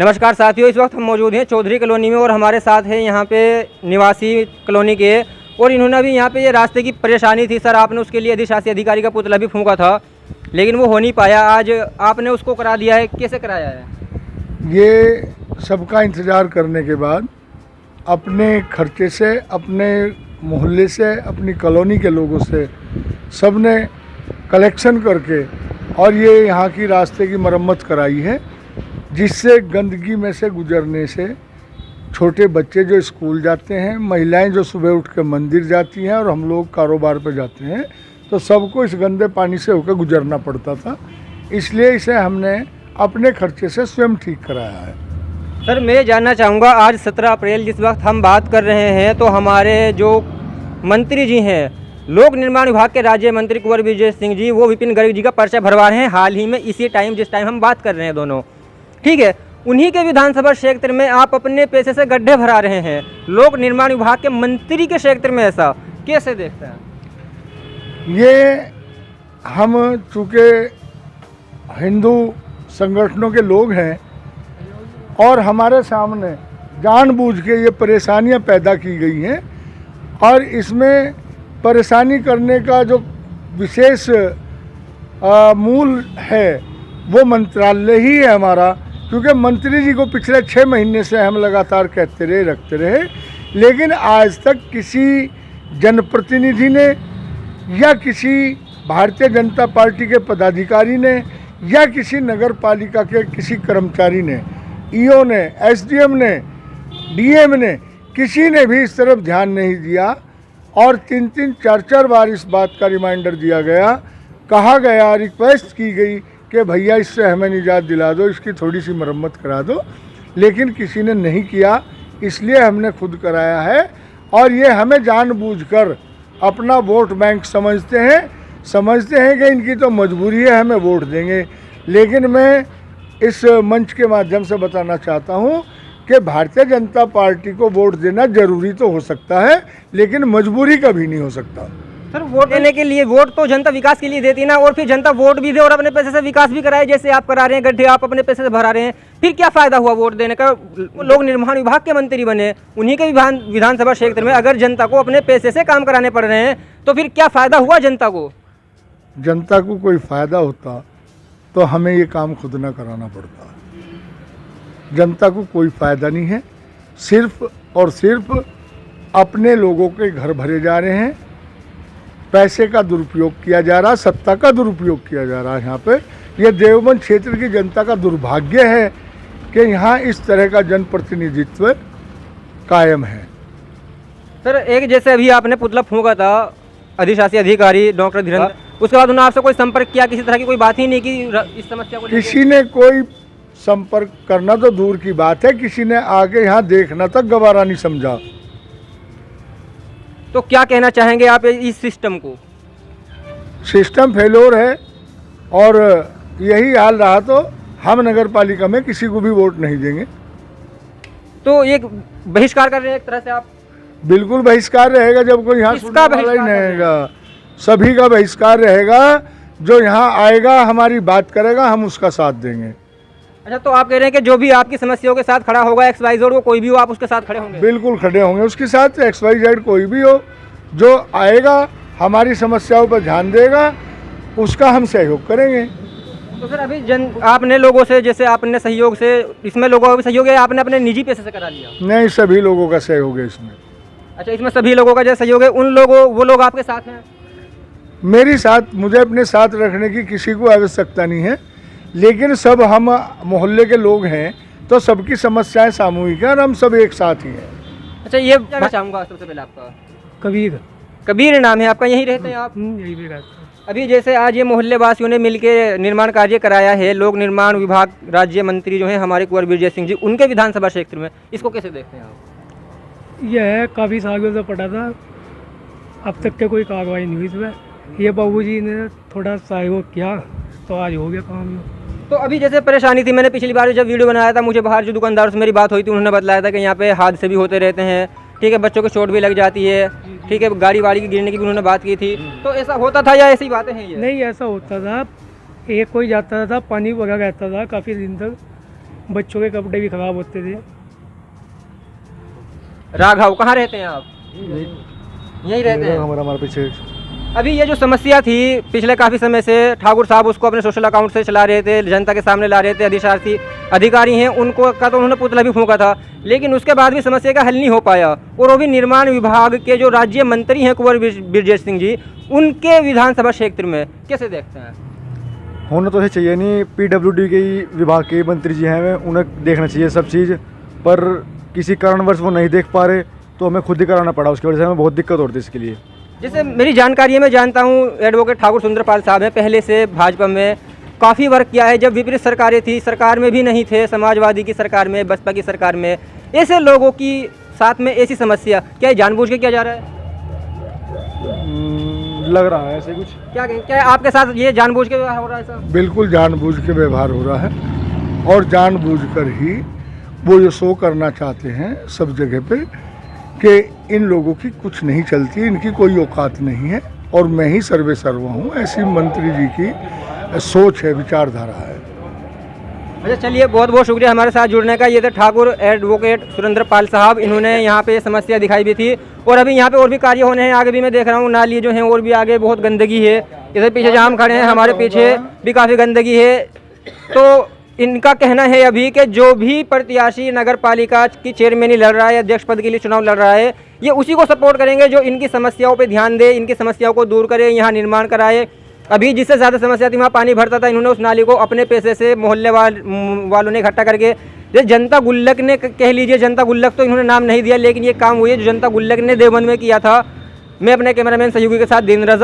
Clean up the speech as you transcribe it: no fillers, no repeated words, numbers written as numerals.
नमस्कार साथियों, इस वक्त हम मौजूद हैं चौधरी कॉलोनी में और हमारे साथ हैं यहाँ पे निवासी कॉलोनी के, और इन्होंने अभी यहाँ पे ये रास्ते की परेशानी थी सर, आपने उसके लिए अधिशासी अधिकारी का पुतला भी फूंका था लेकिन वो हो नहीं पाया। आज आपने उसको करा दिया है, कैसे कराया है? ये सबका इंतज़ार करने के बाद अपने खर्चे से, अपने मोहल्ले से, अपनी कॉलोनी के लोगों से सब ने कलेक्शन करके और ये यहाँ की रास्ते की मरम्मत कराई है, जिससे गंदगी में से गुजरने से छोटे बच्चे जो स्कूल जाते हैं, महिलाएं जो सुबह उठ के मंदिर जाती हैं और हम लोग कारोबार पे जाते हैं, तो सबको इस गंदे पानी से होकर गुजरना पड़ता था। इसलिए इसे हमने अपने खर्चे से स्वयं ठीक कराया है। सर मैं जानना चाहूँगा, आज 17 अप्रैल जिस वक्त हम बात कर रहे हैं तो हमारे जो मंत्री जी हैं, लोक निर्माण विभाग के राज्य मंत्री कुंवर विजय सिंह जी, वो विपिन गर्ग जी का पर्चा भरवा रहे हैं हाल ही में, इसी टाइम जिस टाइम हम बात कर रहे हैं दोनों, ठीक है। उन्हीं के विधानसभा क्षेत्र में आप अपने पैसे से गड्ढे भरा रहे हैं, लोक निर्माण विभाग के मंत्री के क्षेत्र में, ऐसा कैसे देखते हैं? ये हम चूँकि हिंदू संगठनों के लोग हैं और हमारे सामने जानबूझ के ये परेशानियां पैदा की गई हैं, और इसमें परेशानी करने का जो विशेष मूल है वो मंत्रालय ही है हमारा, क्योंकि मंत्री जी को पिछले 6 महीने से हम लगातार कहते रहे, लेकिन आज तक किसी जनप्रतिनिधि ने या किसी भारतीय जनता पार्टी के पदाधिकारी ने या किसी नगर पालिका के किसी कर्मचारी ने, ईओ ने, एसडीएम ने, डीएम ने, किसी ने भी इस तरफ ध्यान नहीं दिया। और 3-3, 4-4 बार इस बात का रिमाइंडर दिया गया, कहा गया, रिक्वेस्ट की गई कि भैया इससे हमें निजात दिला दो, इसकी थोड़ी सी मरम्मत करा दो, लेकिन किसी ने नहीं किया। इसलिए हमने खुद कराया है, और ये हमें जानबूझकर अपना वोट बैंक समझते हैं कि इनकी तो मजबूरी है, हमें वोट देंगे। लेकिन मैं इस मंच के माध्यम से बताना चाहता हूँ कि भारतीय जनता पार्टी को वोट देना जरूरी तो हो सकता है, लेकिन मजबूरी कभी नहीं हो सकता। सर वोट देने के लिए, वोट तो जनता विकास के लिए देती है ना, और फिर जनता वोट भी दे और अपने पैसे से विकास भी कराए, जैसे आप करा रहे हैं, गड्ढे आप अपने पैसे से भरा रहे हैं, फिर क्या फायदा हुआ वोट देने का? लोक निर्माण विभाग के मंत्री बने, उन्हीं के विधानसभा क्षेत्र में अगर जनता को अपने पैसे से काम कराने पड़ रहे हैं तो फिर क्या फायदा हुआ जनता को? जनता को कोई फायदा होता तो हमें ये काम खुद ना कराना पड़ता। जनता को कोई फायदा नहीं है, सिर्फ और सिर्फ अपने लोगों के घर भरे जा रहे हैं, पैसे का दुरुपयोग किया जा रहा, सत्ता का दुरुपयोग किया जा रहा है। यहाँ पे ये देवबंद क्षेत्र की जनता का दुर्भाग्य है कि यहाँ इस तरह का जनप्रतिनिधित्व कायम है। सर एक जैसे अभी आपने पुतला फूंका था, अधिशासी अधिकारी डॉक्टर धीरेन्द्र, उसके बाद उन्होंने आपसे कोई संपर्क किया, किसी तरह की कोई बात ही नहीं की इस समस्या को? किसी ने कोई संपर्क करना तो दूर की बात है, किसी ने आके यहाँ देखना तक गवारा नहीं समझा। तो क्या कहना चाहेंगे आप इस सिस्टम को? सिस्टम फेल्योर है, और यही हाल रहा तो हम नगर पालिका में किसी को भी वोट नहीं देंगे। तो एक बहिष्कार कर रहे हैं एक तरह से आप? बिल्कुल बहिष्कार रहेगा, जब कोई यहाँ सुनने वाला ही नहीं रहेगा। सभी का बहिष्कार रहेगा, जो यहाँ आएगा हमारी बात करेगा, हम उसका साथ देंगे। अच्छा, तो आप कह रहे हैं कि जो भी आपकी समस्याओं के साथ खड़ा होगा, XYZ वो कोई भी हो, आप उसके साथ खड़े होंगे? बिल्कुल खड़े होंगे उसके साथ, XYZ कोई भी हो, जो आएगा हमारी समस्याओं पर ध्यान देगा, उसका हम सहयोग करेंगे। तो सर अभी आपने लोगों से, जैसे आपने सहयोग से, इसमें लोगों का भी सहयोग है, आपने अपने निजी पैसे से करा लिया? नहीं, सभी लोगों का सहयोग है इसमें। अच्छा, इसमें सभी लोगों का जो सहयोग है, उन लोगों, वो लोग आपके साथ हैं? मेरी साथ, मुझे अपने साथ रखने की किसी को आवश्यकता नहीं है, लेकिन सब हम मोहल्ले के लोग हैं तो सबकी समस्याएं सामूहिक हैं और हम सब एक साथ ही हैं। अच्छा, ये जानना चाहूँगा सबसे पहले आपका? कबीर नाम है आपका, यहीं रहते हैं आप? यही भी रहते हैं। अभी जैसे आज ये मोहल्ले वासियों ने मिलकर निर्माण कार्य कराया है, लोक निर्माण विभाग राज्य मंत्री जो हैं हमारे कुंवर विजय सिंह जी, उनके विधानसभा क्षेत्र में, इसको कैसे देखते हैं आप? यह काफ़ी सालों से पड़ा था, अब तक के कोई कार्रवाई नहीं हुई इसमें। ये बाबूजी ने थोड़ा सहयोग किया तो आज हो गया काम। तो अभी जैसे परेशानी थी, मैंने पिछली बार जब वीडियो बनाया था, मुझे बाहर जो दुकानदारों से मेरी बात हुई थी, उन्होंने बताया था कि यहाँ पे हादसे भी होते रहते हैं, ठीक है, बच्चों को चोट भी लग जाती है, ठीक है, गाड़ी वाड़ी की गिरने की भी उन्होंने बात की थी। तो ऐसा होता था या ऐसी बातें हैं ये? नहीं, ऐसा होता था, एक कोई जाता था, पानी वगैरह रहता था काफ़ी दिन तक, बच्चों के कपड़े भी खराब होते थे। राघव, कहाँ रहते हैं आप? यहीं रहते हैं। हमारे पीछे अभी ये जो समस्या थी पिछले काफ़ी समय से, ठाकुर साहब उसको अपने सोशल अकाउंट से चला रहे थे, जनता के सामने ला रहे थे। अधिशासी अधिकारी हैं उनको का तो उन्होंने पुतला भी फूंका था, लेकिन उसके बाद भी समस्या का हल नहीं हो पाया। और वो भी निर्माण विभाग के जो राज्य मंत्री हैं कुंवर ब्रजेश सिंह जी, उनके विधानसभा क्षेत्र में कैसे देखते हैं? होना तो चाहिए नहीं, पीडब्ल्यूडी के ही विभाग के मंत्री जी हैं, उन्हें देखना चाहिए सब चीज़, पर किसी कारणवश वो नहीं देख पा रहे तो हमें खुद ही कराना पड़ा। उसकी वजह से हमें बहुत दिक्कत होती है इसके लिए। जैसे मेरी जानकारी है, मैं जानता हूँ एडवोकेट ठाकुर सुंदरपाल साहब हैं, पहले से भाजपा में काफ़ी वर्क किया है। जब विपरीत सरकारें थी, सरकार में भी नहीं थे, समाजवादी की सरकार में, बसपा की सरकार में, ऐसे लोगों की साथ में ऐसी समस्या क्या ये जानबूझ के किया जा रहा है? लग रहा है ऐसे कुछ। क्या आपके साथ ये जानबूझ के व्यवहार हो रहा है सर? बिल्कुल जानबूझ के व्यवहार हो रहा है और जानबूझकर ही वो ये शो करना चाहते हैं सब जगह पे कि इन लोगों की कुछ नहीं चलती, इनकी कोई औकात नहीं है और मैं ही सर्वे सर्वा हूँ। ऐसी मंत्री जी की सोच है, विचारधारा है। अच्छा, चलिए, बहुत बहुत शुक्रिया हमारे साथ जुड़ने का। ये थे ठाकुर एडवोकेट सुरेंद्रपाल साहब, इन्होंने यहाँ पे समस्या दिखाई भी थी और अभी यहाँ पे और भी कार्य होने हैं। आगे भी मैं देख रहा हूँ नाली जो हैं और भी आगे बहुत गंदगी है। इधर पीछे जहाँ हम खड़े हैं हमारे पीछे भी काफ़ी गंदगी है। तो इनका कहना है अभी कि जो भी प्रत्याशी नगर पालिका की चेयरमैनी लड़ रहा है, अध्यक्ष पद के लिए चुनाव लड़ रहा है, ये उसी को सपोर्ट करेंगे जो इनकी समस्याओं पे ध्यान दे, इनकी समस्याओं को दूर करे, यहाँ निर्माण कराए। अभी जिससे ज़्यादा समस्या थी वहाँ पानी भरता था, इन्होंने उस नाली को अपने पैसे से मोहल्ले वालों ने इकट्ठा करके, ये जनता गुल्लक ने कह लीजिए, जनता गुल्लक तो इन्होंने नाम नहीं दिया, लेकिन ये काम हुई है जो जनता गुल्लक ने देवबंद में किया था। मैं अपने कैमरामैन सहयोगी के साथ दिन रजा।